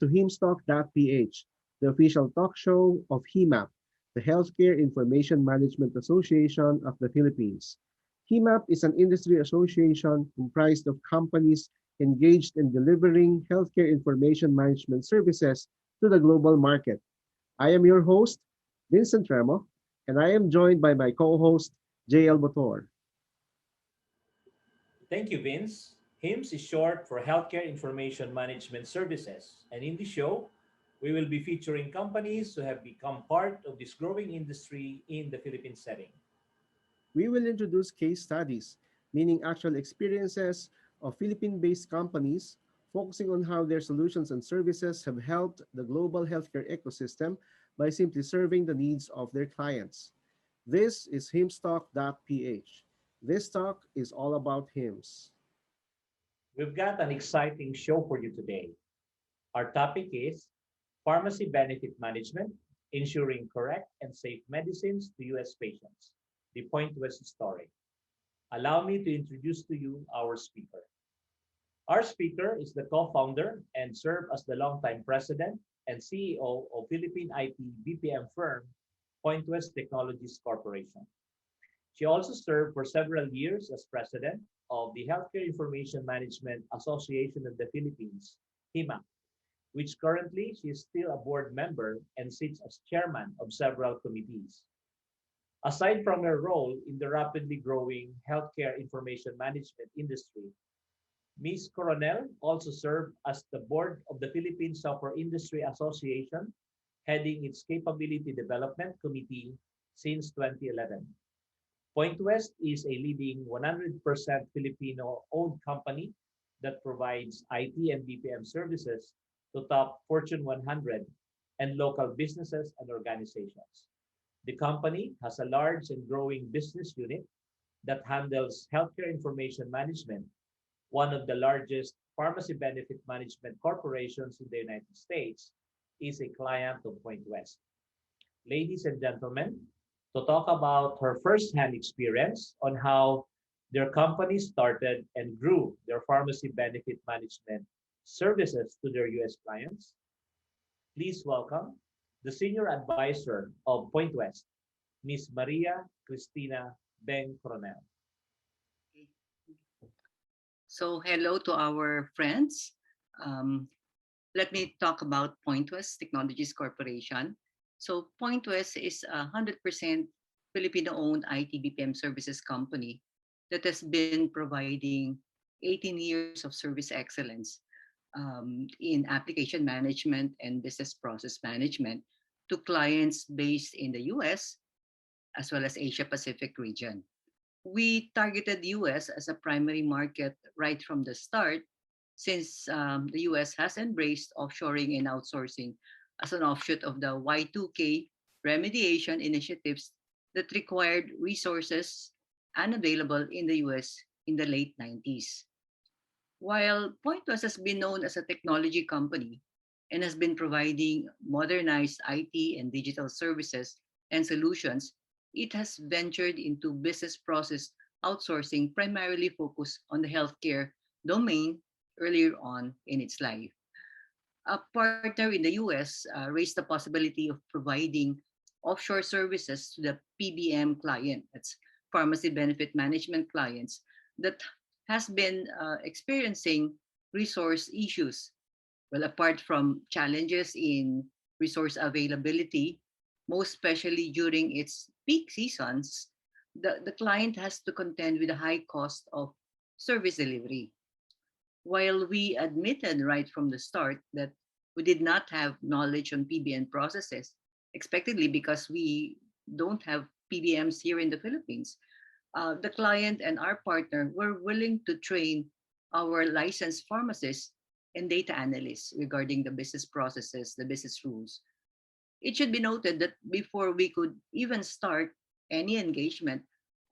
to HIMSTalk.ph, the official talk show of HIMAP, the Healthcare Information Management Association of the Philippines. HIMAP is an industry association comprised of companies engaged in delivering healthcare information management services to the global market. I am your host, Vincent Remo, and I am joined by my co-host, JL Botor. Thank you, Vince. HIMS is short for Healthcare Information Management Services. And in the show, we will be featuring companies who have become part of this growing industry in the Philippine setting. We will introduce case studies, meaning actual experiences of Philippine-based companies, focusing on how their solutions and services have helped the global healthcare ecosystem by simply serving the needs of their clients. This is HIMSTalk.ph. This talk is all about HIMS. We've got an exciting show for you today. Our topic is Pharmacy Benefit Management, ensuring correct and safe medicines to U.S. patients, the Pointwest story. Allow me to introduce to you our speaker. Our speaker is the co-founder and served as the longtime president and CEO of Philippine IT BPM firm, Pointwest Technologies Corporation. She also served for several years as president of the Healthcare Information Management Association of the Philippines, HIMAP, which currently she is still a board member and sits as chairman of several committees. Aside from her role in the rapidly growing healthcare information management industry, Ms. Coronel also served as the board of the Philippine Software Industry Association, heading its Capability Development Committee since 2011. Pointwest is a leading 100% Filipino-owned company that provides IT and BPM services to top Fortune 100 and local businesses and organizations. The company has a large and growing business unit that handles healthcare information management, one of the largest pharmacy benefit management corporations in the United States, is a client of Pointwest. Ladies and gentlemen, to talk about her first-hand experience on how their company started and grew their pharmacy benefit management services to their U.S. clients, please welcome the Senior Advisor of Pointwest, Ms. Maria Cristina Beng Coronel. So hello to our friends. Um, Let me talk about Pointwest Technologies Corporation. So Pointwest is a 100% Filipino-owned IT BPM services company that has been providing 18 years of service excellence in application management and business process management to clients based in the US as well as Asia Pacific region. We targeted US as a primary market right from the start since the US has embraced offshoring and outsourcing as an offshoot of the Y2K remediation initiatives that required resources unavailable in the US in the late 90s. While Pointwest has been known as a technology company and has been providing modernized IT and digital services and solutions, it has ventured into business process outsourcing primarily focused on the healthcare domain earlier on in its life. A partner in the US raised the possibility of providing offshore services to the PBM client, that's pharmacy benefit management clients, that has been experiencing resource issues. Well, apart from challenges in resource availability, most especially during its peak seasons, the client has to contend with the high cost of service delivery. While we admitted right from the start that we did not have knowledge on PBM processes, expectedly because we don't have PBMs here in the Philippines, the client and our partner were willing to train our licensed pharmacists and data analysts regarding the business processes, the business rules. It should be noted that before we could even start any engagement,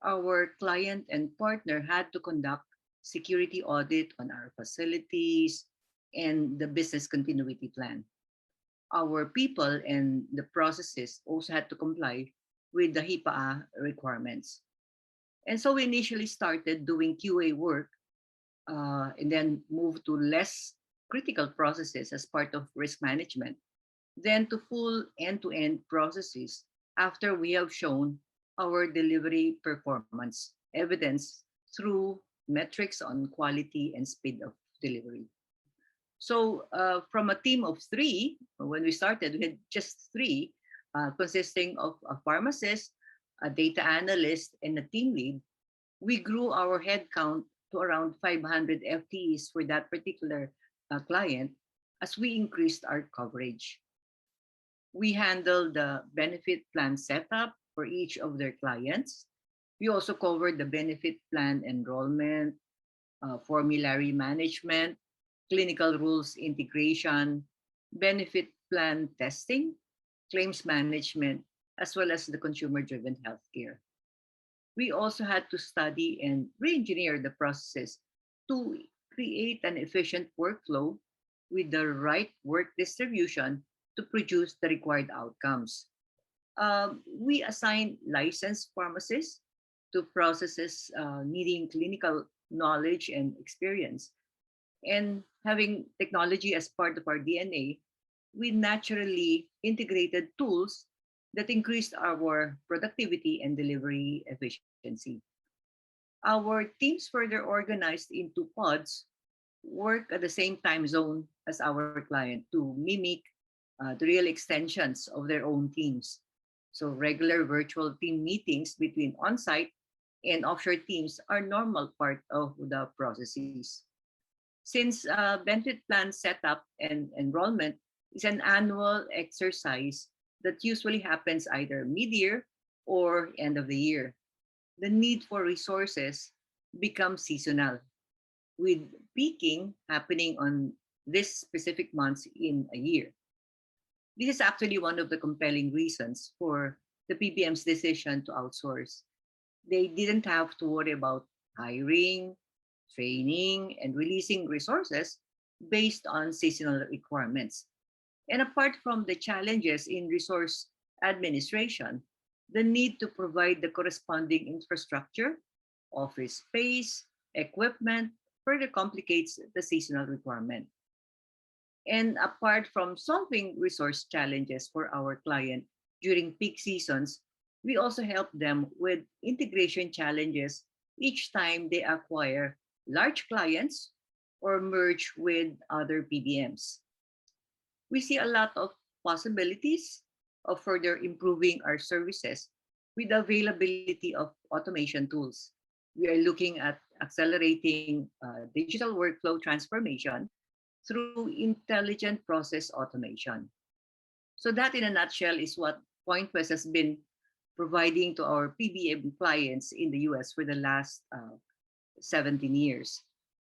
our client and partner had to conduct security audit on our facilities and the business continuity plan. Our people and the processes also had to comply with the HIPAA requirements. And so we initially started doing QA work and then moved to less critical processes as part of risk management, then to full end-to-end processes after we have shown our delivery performance evidence through metrics on quality and speed of delivery. So from a team of three, when we started, we had just three, consisting of a pharmacist, a data analyst, and a team lead. We grew our headcount to around 500 FTEs for that particular client as we increased our coverage. We handled the benefit plan setup for each of their clients. We also covered the benefit plan enrollment, formulary management, clinical rules integration, benefit plan testing, claims management, as well as the consumer-driven healthcare. We also had to study and re-engineer the processes to create an efficient workflow with the right work distribution to produce the required outcomes. We assign licensed pharmacists to processes needing clinical knowledge and experience. And having technology as part of our DNA, we naturally integrated tools that increased our productivity and delivery efficiency. Our teams further organized into pods work at the same time zone as our client to mimic the real extensions of their own teams. So regular virtual team meetings between on-site and offshore teams are normal part of the processes. Since benefit plan setup and enrollment is an annual exercise that usually happens either mid-year or end of the year, the need for resources becomes seasonal, with peaking happening on this specific months in a year. This is actually one of the compelling reasons for the PBM's decision to outsource. They didn't have to worry about hiring, training, and releasing resources based on seasonal requirements. And apart from the challenges in resource administration, the need to provide the corresponding infrastructure, office space, equipment further complicates the seasonal requirement. And apart from solving resource challenges for our client during peak seasons, we also help them with integration challenges each time they acquire large clients or merge with other PBMs. We see a lot of possibilities of further improving our services with the availability of automation tools. We are looking at accelerating digital workflow transformation through intelligent process automation. So that in a nutshell is what Pointwest has been providing to our PBM clients in the US for the last 17 years.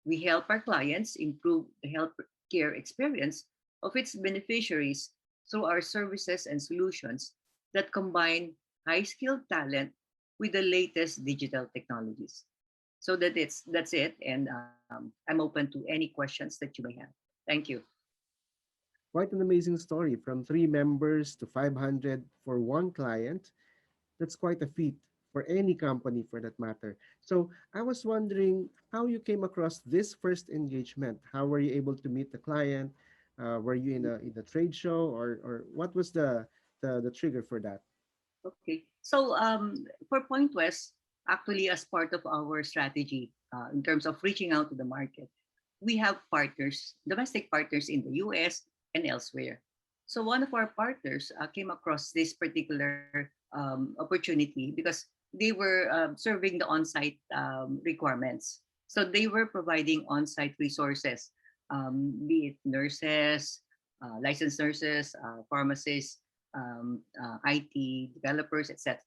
We help our clients improve the healthcare experience of its beneficiaries through our services and solutions that combine high-skilled talent with the latest digital technologies. So that's it, and I'm open to any questions that you may have. Thank you. Quite an amazing story from three members to 500 for one client. That's quite a feat for any company for that matter. So I was wondering how you came across this first engagement. How were you able to meet the client? Were you in a trade show, or what was the trigger for that? Okay. So for Point West, actually as part of our strategy in terms of reaching out to the market, we have partners, domestic partners in the US and elsewhere. So one of our partners came across this particular opportunity because they were serving the on-site requirements. So they were providing on-site resources, be it nurses, licensed nurses, pharmacists, IT developers, etc.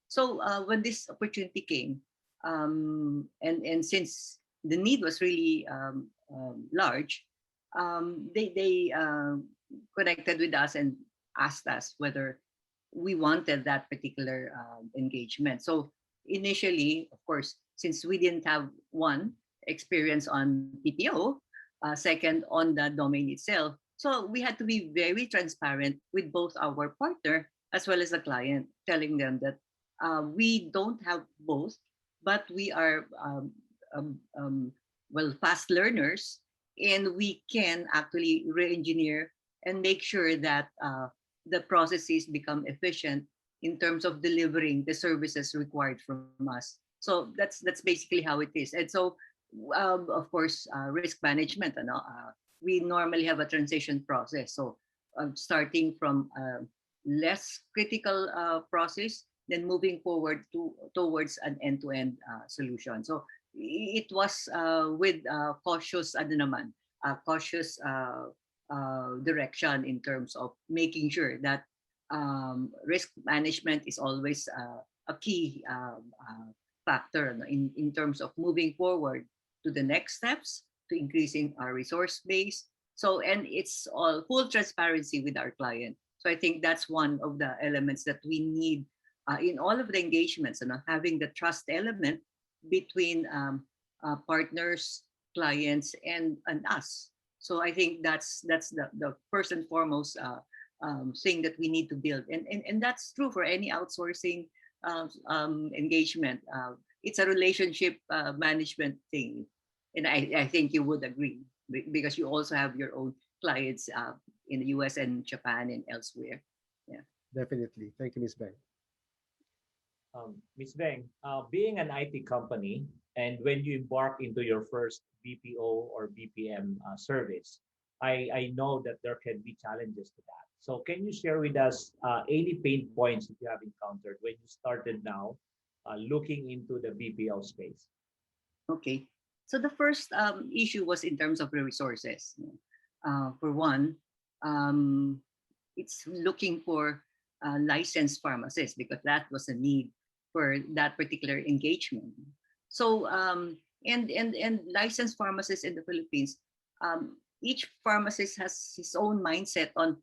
So when this opportunity came, and since the need was really large, they connected with us and asked us whether we wanted that particular engagement. So initially, of course, since we didn't have one experience on PPO, second on the domain itself, so we had to be very transparent with both our partner as well as the client, telling them that we don't have both, but we are well fast learners and we can actually re-engineer and make sure that the processes become efficient in terms of delivering the services required from us. So that's basically how it is. And so, of course, risk management. We normally have a transition process. So starting from less critical process, then moving forward towards an end-to-end solution. So it was with cautious, cautious direction in terms of making sure that risk management is always a key factor in terms of moving forward to the next steps, to increasing our resource base. So, and it's all full transparency with our client. So I think that's one of the elements that we need in all of the engagements, and having the trust element between partners, clients, and us. So I think that's the first and foremost thing that we need to build, and that's true for any outsourcing engagement. It's a relationship management thing, and I think you would agree because you also have your own clients in the US and Japan and elsewhere. Yeah. Definitely. Thank you, Ms. Beng. Ms. Beng, being an IT company, and when you embark into your first BPO or BPM service, I know that there can be challenges to that. So can you share with us any pain points that you have encountered when you started now looking into the BPO space? Okay. So the first issue was in terms of the resources. For one, it's looking for licensed pharmacists because that was a need for that particular engagement. So and licensed pharmacists in the Philippines, each pharmacist has his own mindset on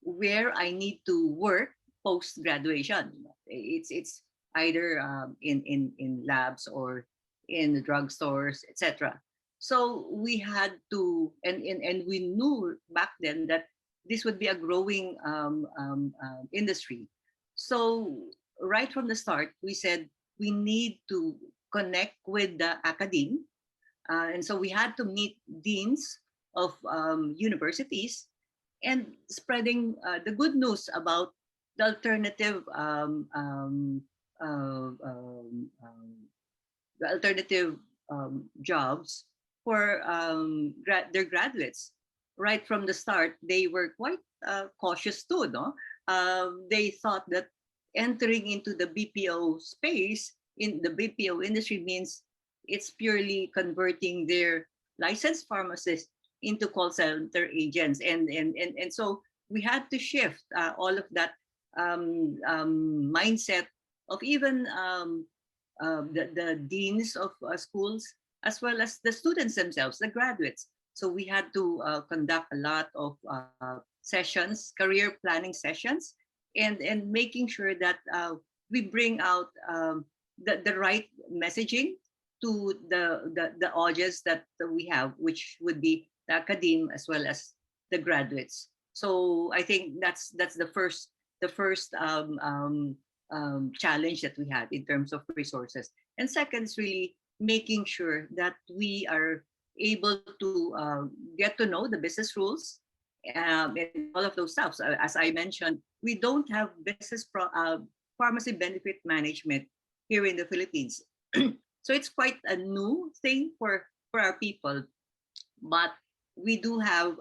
where I need to work post graduation. It's either in labs or in the drugstores, etc. So we had to, and we knew back then that this would be a growing industry. So right from the start, we said we need to connect with the academe. And so we had to meet deans of universities and spreading the good news about the alternative the alternative jobs for their graduates. Right from the start, they were quite cautious too. No, they thought that entering into the BPO space in the BPO industry means it's purely converting their licensed pharmacists into call center agents, and so we had to shift all of that mindset of even the deans of schools, as well as the students themselves, the graduates. So we had to conduct a lot of sessions, career planning sessions, and making sure that we bring out the right messaging to the audience that we have, which would be the academe as well as the graduates. So I think that's the first challenge that we had in terms of resources. And second is really making sure that we are able to get to know the business rules and all of those stuff. So as I mentioned, we don't have pharmacy benefit management here in the Philippines. So it's quite a new thing for our people, but we do have,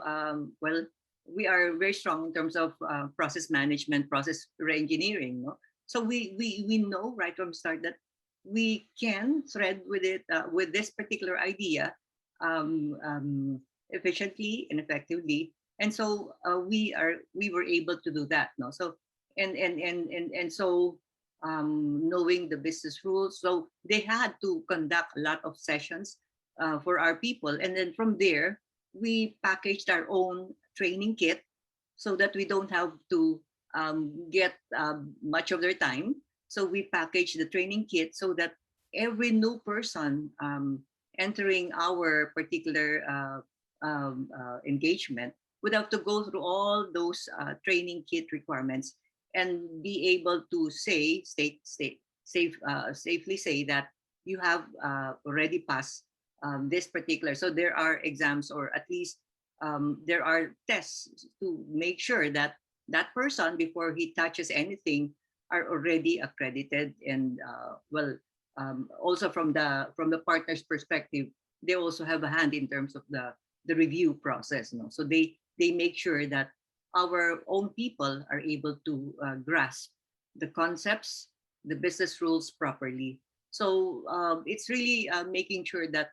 well, we are very strong in terms of process management, process reengineering. No? So we know right from the start that we can thread with it, with this particular idea efficiently and effectively. And so we were able to do that. No? So and so knowing the business rules, so they had to conduct a lot of sessions for our people, and then from there we packaged our own training kit so that we don't have to get much of their time. So we packaged the training kit so that every new person entering our particular engagement would have to go through all those training kit requirements and be able to safely say that you have already passed this particular. So there are exams, or at least there are tests to make sure that that person, before he touches anything, are already accredited. And also from the partner's perspective, they also have a hand in terms of the review process. So they make sure that our own people are able to grasp the concepts, the business rules properly. So it's really making sure that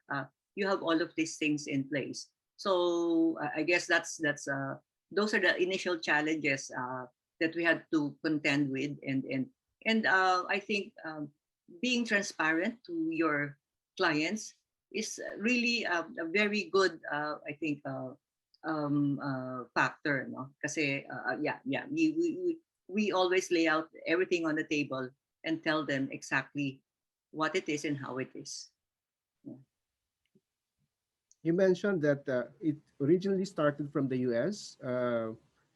you have all of these things in place. So I guess that's those are the initial challenges that we had to contend with. And I think being transparent to your clients is really a very good, I think, factor, no? Kasi, yeah, we always lay out everything on the table and tell them exactly what it is and how it is. Yeah. You mentioned that it originally started from the US.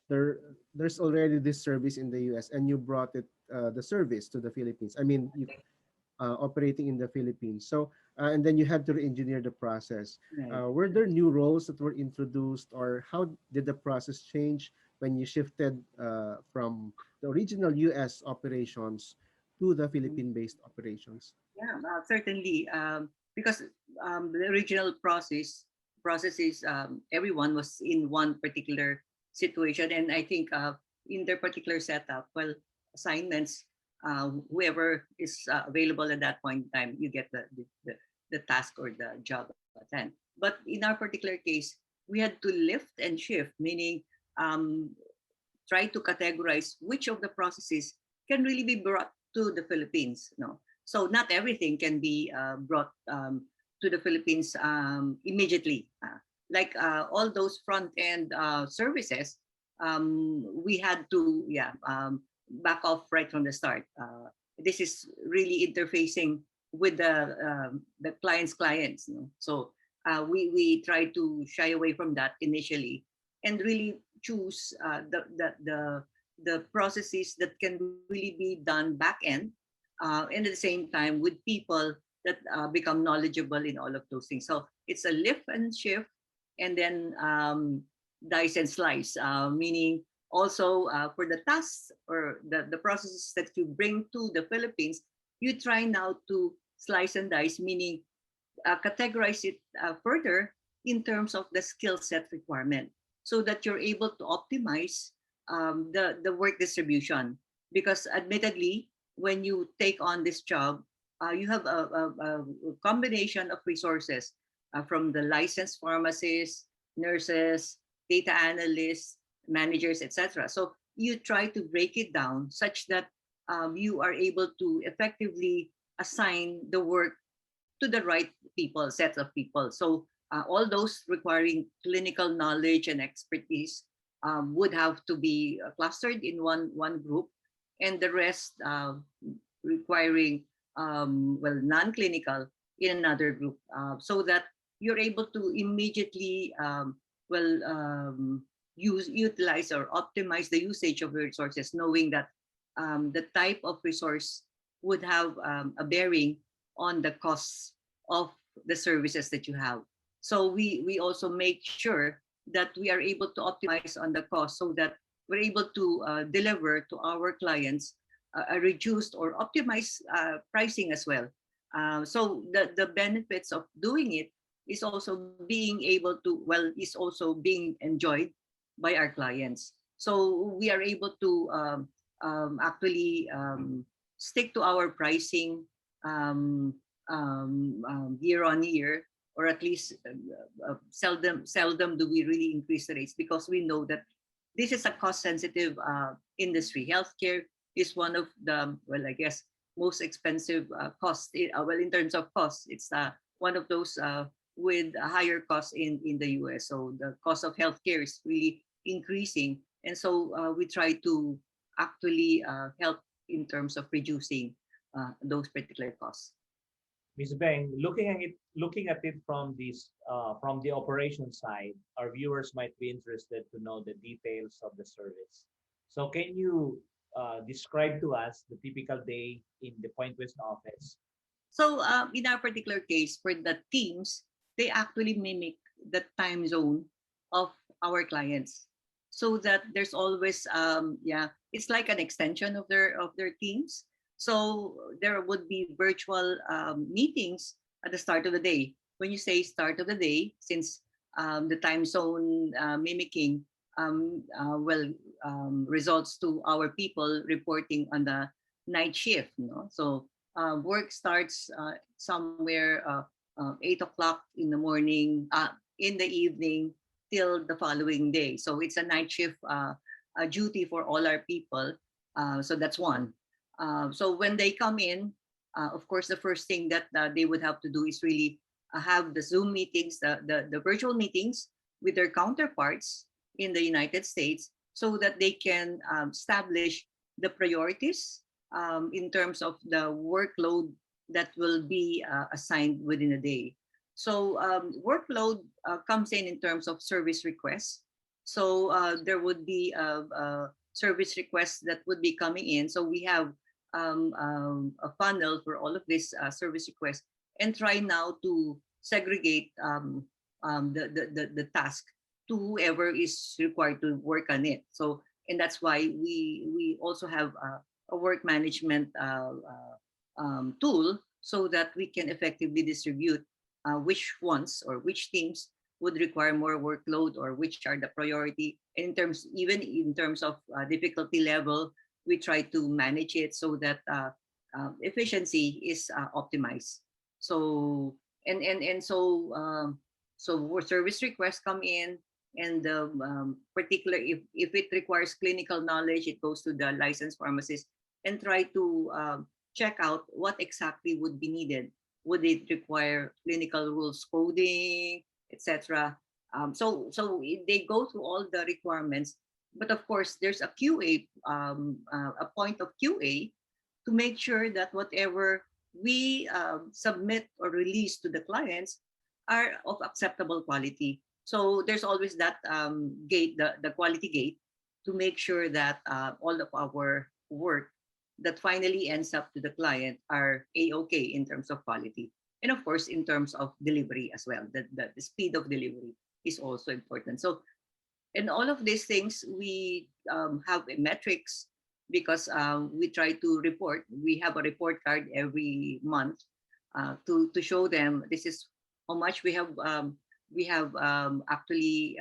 There's already this service in the US, and you brought the service to the Philippines. I mean, you operating in the Philippines. So, and then you had to re-engineer the process. Right. Were there new roles that were introduced, or how did the process change when you shifted from the original US operations to the Philippine-based operations? Yeah, certainly. Because the original process is everyone was in one particular situation, and I think in their particular setup, well, assignments, whoever is available at that point in time, you get the task or the job at hand. But in our particular case, we had to lift and shift, meaning um, try to categorize which of the processes can really be brought to the Philippines. No, so not everything can be brought to the Philippines immediately. All those front end services, we had to back off right from the start. This is really interfacing with the client's clients. So we try to shy away from that initially, and really choose the processes that can really be done back end, and at the same time with people that become knowledgeable in all of those things. So it's a lift and shift, and then dice and slice, meaning also for the tasks or the processes that you bring to the Philippines, you try now to slice and dice, meaning categorize it further in terms of the skill set requirement, so that you're able to optimize the work distribution. Because admittedly, when you take on this job, you have a combination of resources from the licensed pharmacists, nurses, data analysts, managers, etc. So you try to break it down such that you are able to effectively assign the work to the right people, sets of people. So all those requiring clinical knowledge and expertise would have to be clustered in one group, and the rest requiring non-clinical in another group, so that you're able to immediately utilize or optimize the usage of your resources, knowing that the type of resource would have a bearing on the costs of the services that you have. So we also make sure that we are able to optimize on the cost, so that we're able to deliver to our clients a reduced or optimized pricing as well. So the benefits of doing it is also being able to, is also being enjoyed by our clients. So we are able to actually stick to our pricing year on year, or at least seldom do we really increase the rates, because we know that this is a cost sensitive industry. Healthcare is one of the, I guess, most expensive costs. In terms of cost, it's one of those with a higher cost in the US. So the cost of healthcare is really increasing. And so we try to actually help in terms of reducing those particular costs. Ms. Beng, looking at it from the operation side, our viewers might be interested to know the details of the service. So can you describe to us the typical day in the Pointwest office? So in our particular case, for the teams, they actually mimic the time zone of our clients, so that there's always yeah, it's like an extension of their teams. So there would be virtual meetings at the start of the day. When you say start of the day, since the time zone mimicking well results to our people reporting on the night shift, you know. So work starts somewhere 8 o'clock in the morning, in the evening till the following day. So it's a night shift duty for all our people. So that's one. So when they come in, of course, the first thing that they would have to do is really have the Zoom meetings, the virtual meetings with their counterparts in the United States, so that they can establish the priorities in terms of the workload that will be assigned within a day. So workload comes in terms of service requests. So there would be service requests that would be coming in. So we have a funnel for all of these service requests, and try now to segregate the task to whoever is required to work on it. So, and that's why we also have a work management tool, so that we can effectively distribute which ones or which teams would require more workload, or which are the priority. In terms, even in terms of difficulty level, we try to manage it so that efficiency is optimized. So so where service requests come in, and particular, if it requires clinical knowledge, it goes to the licensed pharmacist, and try to check out what exactly would be needed. Would it require clinical rules coding, etc.? They go through all the requirements, but of course there's a QA, a point of QA, to make sure that whatever we submit or release to the clients are of acceptable quality. So there's always that gate, the quality gate, to make sure that all of our work that finally ends up to the client are a-okay in terms of quality. And of course, in terms of delivery as well, the speed of delivery is also important. So in all of these things, we have metrics, because we try to report. We have a report card every month to show them this is how much we have actually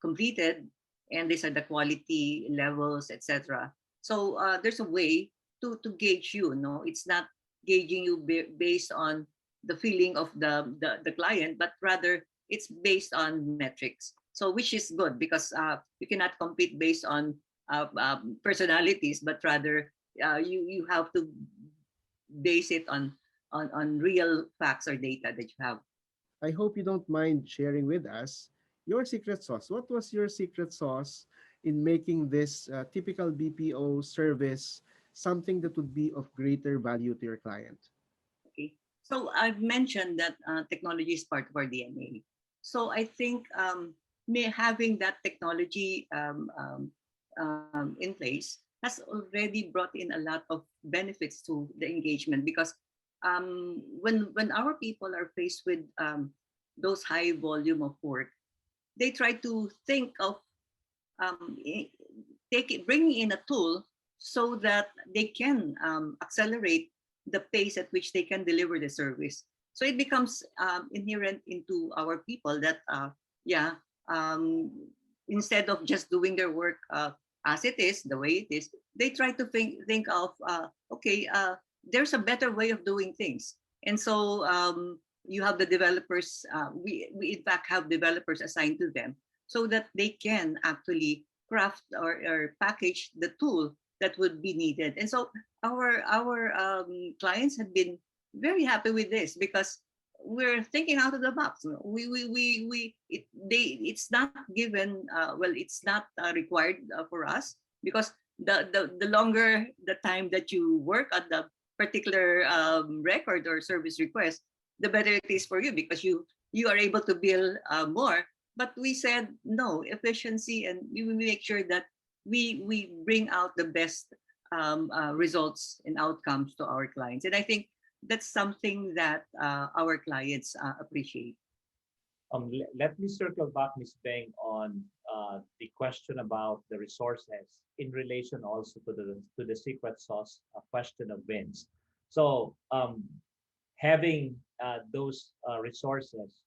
completed, and these are the quality levels, etc. So there's a way to gauge you. No, it's not gauging you based on the feeling of the client, but rather it's based on metrics. So which is good, because you cannot compete based on personalities, but rather you have to base it on real facts or data that you have. I hope you don't mind sharing with us your secret sauce. What was your secret sauce in making this typical BPO service something that would be of greater value to your client? Okay. So I've mentioned that technology is part of our DNA. So I think having that technology in place has already brought in a lot of benefits to the engagement, because when our people are faced with those high volume of work, they try to think of bringing in a tool so that they can accelerate the pace at which they can deliver the service. So it becomes inherent into our people that, yeah, instead of just doing their work as it is, the way it is, they try to think of, okay, there's a better way of doing things. And so you have the developers, we in fact have developers assigned to them, so that they can actually craft or package the tool that would be needed. And so our clients have been very happy with this, because we're thinking out of the box. It's not given, well, it's not required for us, because the longer the time that you work at the particular record or service request, the better it is for you, because you are able to bill more. But we said no, efficiency, and we make sure that we bring out the best results and outcomes to our clients. And I think that's something that our clients appreciate. Let me circle back, Ms. Beng, on the question about the resources in relation also to the secret sauce question of wins. So having those resources,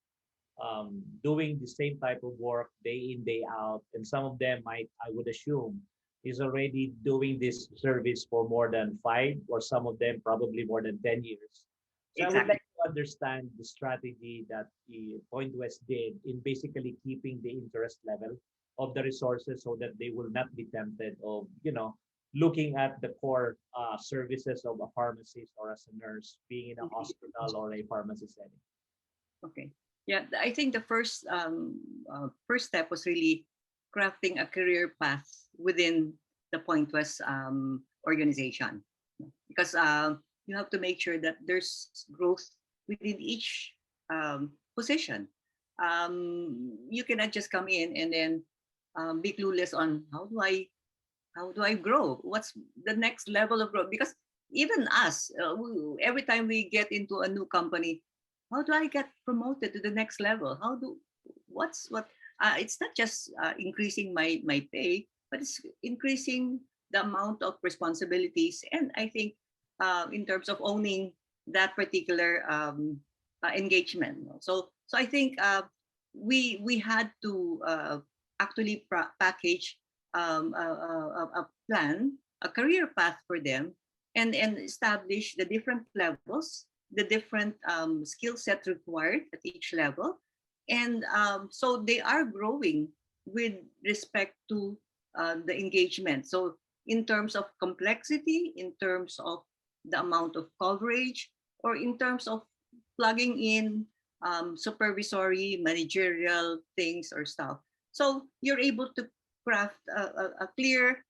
doing the same type of work day in, day out, and some of them might, I would assume, is already doing this service for more than 5, or some of them probably more than 10 years. So I would Exactly. like to understand the strategy that the Point West did in basically keeping the interest level of the resources so that they will not be tempted of, looking at the core services of a pharmacist or as a nurse being in a hospital or a pharmacy setting. Okay. Yeah, I think the first step was really crafting a career path within the Pointwest organization, because you have to make sure that there's growth within each position. You cannot just come in and then be clueless on how do I grow? What's the next level of growth? Because even us, every time we get into a new company, how do I get promoted to the next level? What's what? It's not just increasing my pay, but it's increasing the amount of responsibilities. And I think in terms of owning that particular engagement. So I think we had to actually package a plan, a career path for them, and establish the different levels, the different skill set required at each level. And so they are growing with respect to the engagement. So in terms of complexity, in terms of the amount of coverage, or in terms of plugging in supervisory, managerial things or stuff. So you're able to craft a clear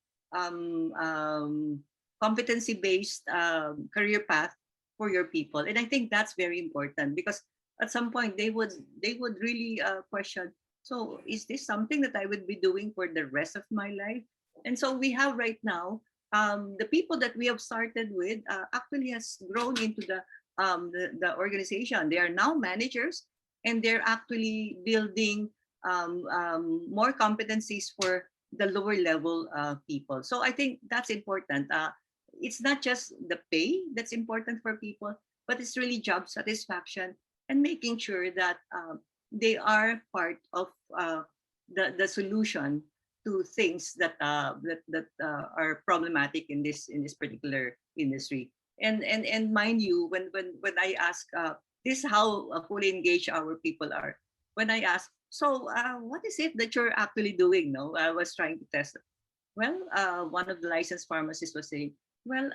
competency-based career path for your people. And I think that's very important, because at some point they would really question, so is this something that I would be doing for the rest of my life? And so we have right now, the people that we have started with actually has grown into the organization. They are now managers, and they're actually building more competencies for the lower level people. So I think that's important. It's not just the pay that's important for people, but it's really job satisfaction and making sure that they are part of the solution to things that are problematic in this particular industry. And mind you, when I ask, this is how fully engaged our people are. When I ask, so what is it that you're actually doing? No, I was trying to test it. Well, one of the licensed pharmacists was saying, well,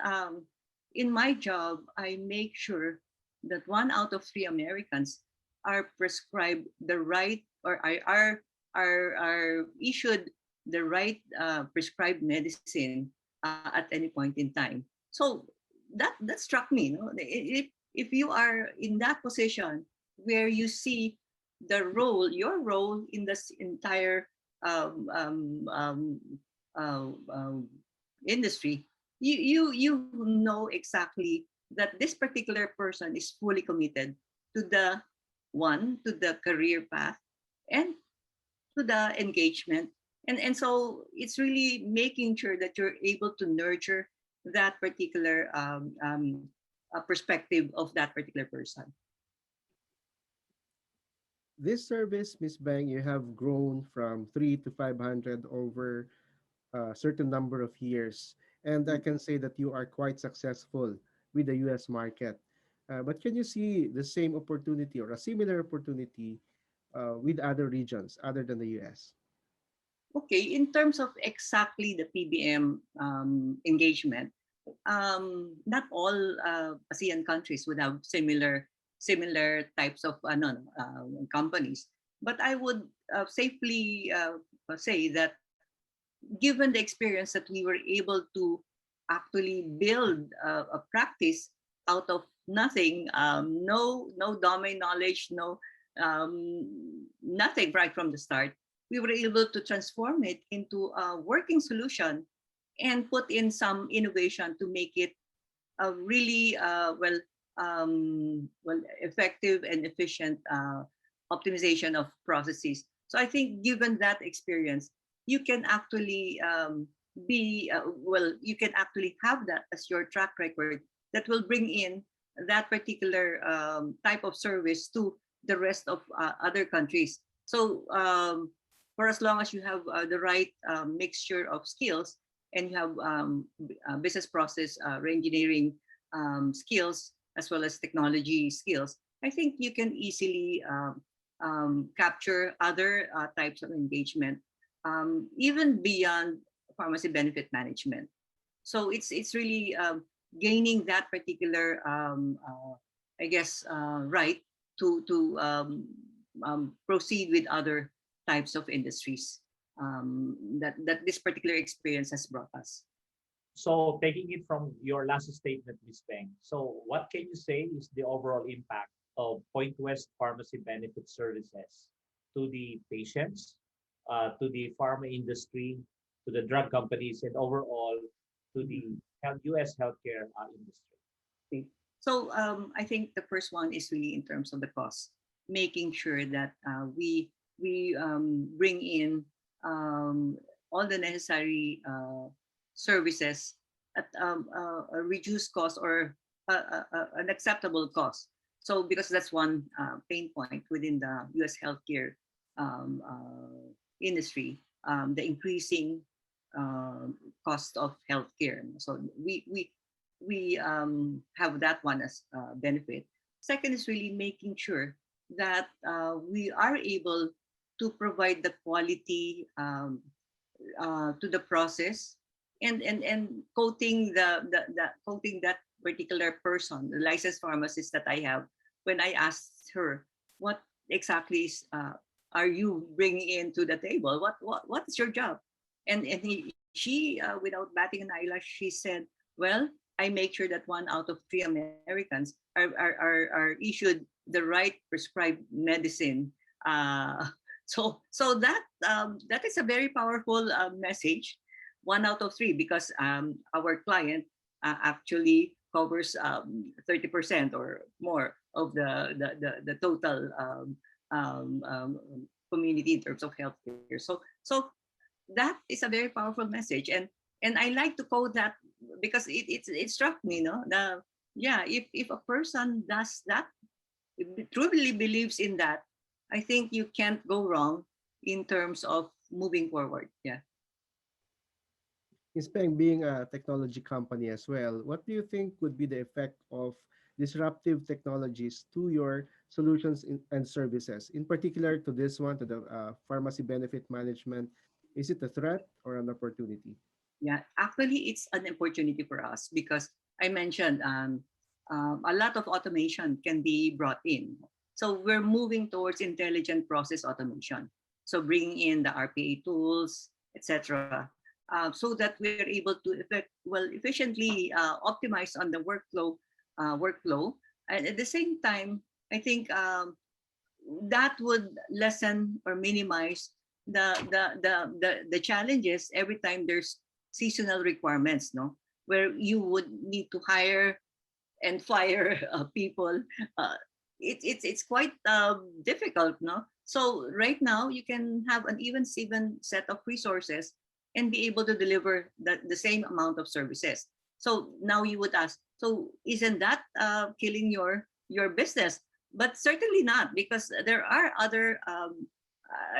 in my job, I make sure that 1 out of 3 Americans are prescribed the right, or are issued the right prescribed medicine at any point in time. So that struck me. No? If you are in that position where you see your role in this entire um, um, um, industry, you know exactly that this particular person is fully committed to the career path and to the engagement. And so it's really making sure that you're able to nurture that particular perspective of that particular person. This service, Miss Bang, you have grown from 3 to 500 over a certain number of years, and I can say that you are quite successful with the U.S. market. But can you see the same opportunity or a similar opportunity with other regions other than the U.S.? Okay, in terms of exactly the PBM engagement, not all ASEAN countries would have similar types of companies. But I would safely say that given the experience that we were able to actually build a practice out of nothing, no domain knowledge, no nothing right from the start, we were able to transform it into a working solution and put in some innovation to make it really well effective and efficient optimization of processes. So I think given that experience, you can actually you can actually have that as your track record that will bring in that particular type of service to the rest of other countries. So for as long as you have the right mixture of skills and you have business process reengineering skills as well as technology skills, I think you can easily capture other types of engagement, even beyond pharmacy benefit management. So it's really gaining that particular, I guess, right to proceed with other types of industries that this particular experience has brought us. So taking it from your last statement, Ms. Peng, so what can you say is the overall impact of Pointwest Pharmacy Benefit Services to the patients, to the pharma industry, to the drug companies, and overall to the U.S. healthcare industry? Okay. So I think the first one is really in terms of the cost, making sure that we bring in all the necessary services at a reduced cost or an acceptable cost. So because that's one pain point within the U.S. healthcare industry, the increasing cost of healthcare. So we have that one as a benefit. Second is really making sure that we are able to provide the quality to the process and quoting the quoting that particular person, the licensed pharmacist that I have, when I asked her what exactly are you bringing into the table, what's your job, and she without batting an eyelash, she said, well, I make sure that 1 out of 3 Americans are issued the right prescribed medicine. So that is a very powerful message. 1 out of 3, because our client actually covers 30% or more of the total community in terms of healthcare. So that is a very powerful message, and I like to quote that because it struck me, no, yeah, if a person does that, truly believes in that, I think you can't go wrong in terms of moving forward. Yeah. Ms. Peng, being a technology company as well, what do you think would be the effect of disruptive technologies to your solutions and services, in particular to this one, to the pharmacy benefit management? Is it a threat or an opportunity? Yeah, actually, it's an opportunity for us because I mentioned a lot of automation can be brought in. So we're moving towards intelligent process automation. So bringing in the RPA tools, etc., so that we're able to efficiently optimize on the workflow. And at the same time, I think that would lessen or minimize the challenges every time there's seasonal requirements, no, where you would need to hire and fire people. It's quite difficult, no. So right now you can have an even Steven set of resources and be able to deliver the same amount of services. So now you would ask, so isn't that killing your business? But certainly not, because there are other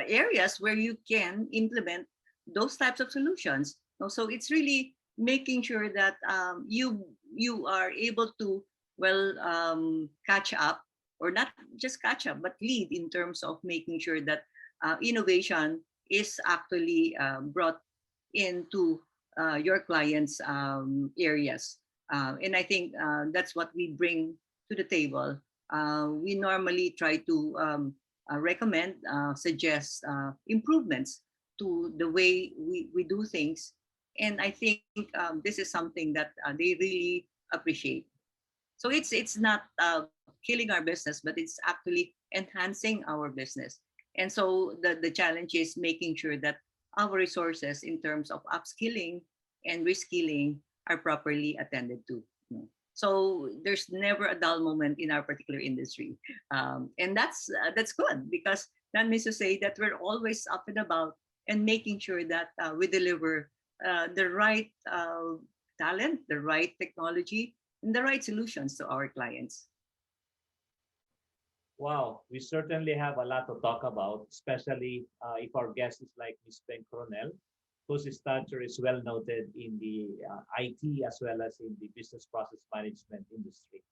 areas where you can implement those types of solutions. So it's really making sure that you are able to catch up, or not just catch up, but lead in terms of making sure that innovation is actually brought into your clients' areas. And I think that's what we bring to the table. We normally try to recommend, suggest improvements to the way we do things. And I think this is something that they really appreciate. So it's not killing our business, but it's actually enhancing our business. And so the challenge is making sure that our resources in terms of upskilling and reskilling are properly attended to. So there's never a dull moment in our particular industry, and that's good because that means to say that we're always up and about and making sure that we deliver the right talent, the right technology, and the right solutions to our clients. Wow, we certainly have a lot to talk about, especially if our guest is like Ms. Ben Coronel, whose stature is well noted in the IT as well as in the business process management industry.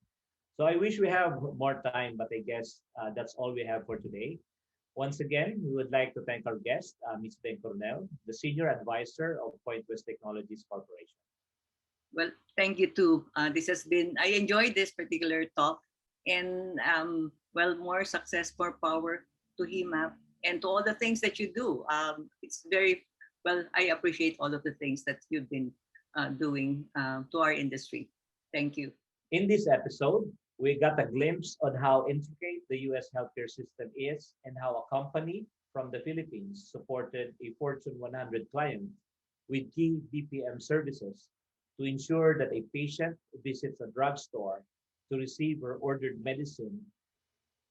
So I wish we have more time, but I guess that's all we have for today. Once again, we would like to thank our guest, Ms. Ben Coronel, the Senior Advisor of Pointwest Technologies Corporation. Well, thank you too. This has been, I enjoyed this particular talk, and well, more success, more power to HIMAP and to all the things that you do. It's very, well, I appreciate all of the things that you've been doing to our industry. Thank you. In this episode, we got a glimpse on how intricate the US healthcare system is and how a company from the Philippines supported a Fortune 100 client with key BPM services to ensure that a patient visits a drugstore to receive her ordered medicine.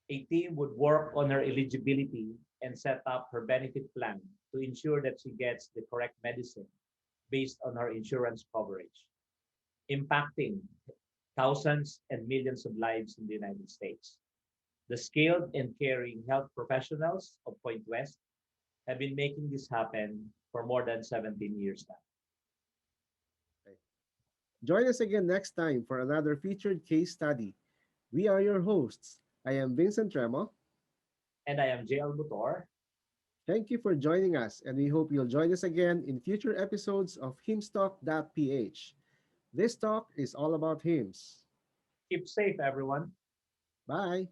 A team would work on her eligibility and set up her benefit plan to ensure that she gets the correct medicine based on her insurance coverage, impacting thousands and millions of lives in the United States. The skilled and caring health professionals of Point West have been making this happen for more than 17 years now. Join us again next time for another featured case study. We are your hosts. I am Vincent Tremo. And I am JL Butor. Thank you for joining us, and we hope you'll join us again in future episodes of HIMSTalk.ph. This talk is all about HIMS. Keep safe, everyone. Bye.